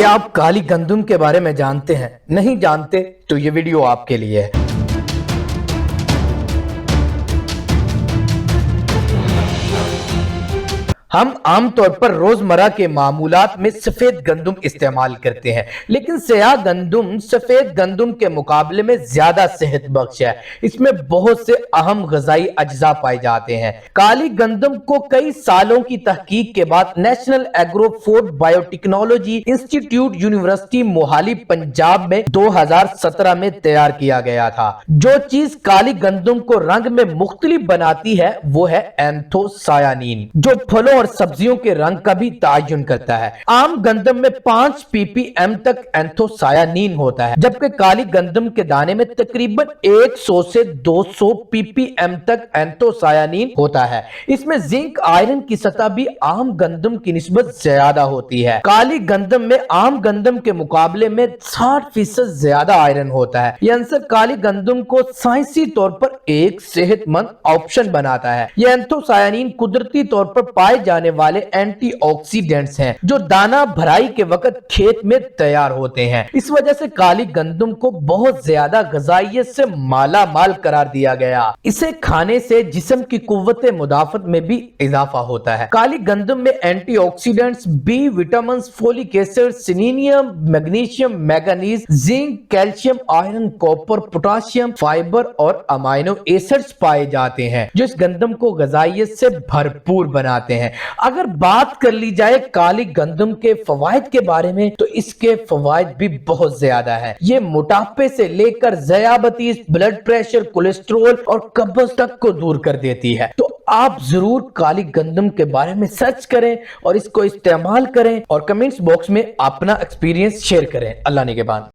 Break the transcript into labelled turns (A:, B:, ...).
A: کیا آپ کالی گندم کے بارے میں جانتے ہیں؟ نہیں جانتے تو یہ ویڈیو آپ کے لیے ہے۔ ہم عام طور پر روزمرہ کے معمولات میں سفید گندم استعمال کرتے ہیں، لیکن سیاہ گندم سفید گندم کے مقابلے میں زیادہ صحت بخش ہے۔ اس میں بہت سے اہم غذائی اجزاء پائے جاتے ہیں۔ کالی گندم کو کئی سالوں کی تحقیق کے بعد national agro food bio technology انسٹی ٹیوٹ یونیورسٹی موہالی پنجاب میں 2017 میں تیار کیا گیا تھا۔ جو چیز کالی گندم کو رنگ میں مختلف بناتی ہے وہ ہے اینتھوسیانین، جو پھلوں اور سبزیوں کے رنگ کا بھی تعین کرتا ہے۔ عام گندم میں 5 ppm تک اینتھوسیانین ہوتا ہے، جبکہ کالی گندم کے دانے میں تقریباً 100 سے 200 ppm تک اینتھوسیانین ہوتا ہے۔ اس میں زنک آئرن کی سطح بھی عام گندم کی نسبت زیادہ ہوتی ہے۔ کالی گندم میں عام گندم کے مقابلے میں 60% زیادہ آئرن ہوتا ہے۔ یہ عنصر کالی گندم کو سائنسی طور پر ایک صحت مند آپشن بناتا ہے۔ یہ اینتھوسیانین قدرتی طور پر پائے جانے والے اینٹی آکسیڈنٹس ہیں جو دانہ بھرائی کے وقت کھیت میں تیار ہوتے ہیں۔ اس وجہ سے کالی گندم کو بہت زیادہ غذائیت سے مالا مال قرار دیا گیا۔ اسے کھانے سے جسم کی قوت مدافعت میں بھی اضافہ ہوتا ہے۔ کالی گندم میں antioxidants, B vitamins, folic acid, selenium, magnesium, manganese, zinc, calcium, iron, copper, potassium, fibre اور امائنو ایسڈز پائے جاتے ہیں جو اس گندم کو غذائیت سے بھرپور بناتے ہیں۔ اگر بات کر لی جائے کالی گندم کے فوائد کے بارے میں تو اس کے فوائد بھی بہت زیادہ ہیں۔ یہ موٹاپے سے لے کر ذیابیطس، بلڈ پریشر، کولیسٹرول اور قبض تک کو دور کر دیتی ہے۔ تو آپ ضرور کالی گندم کے بارے میں سرچ کریں اور اس کو استعمال کریں اور کمنٹس باکس میں اپنا ایکسپیرینس شیئر کریں۔ اللہ نگہبان۔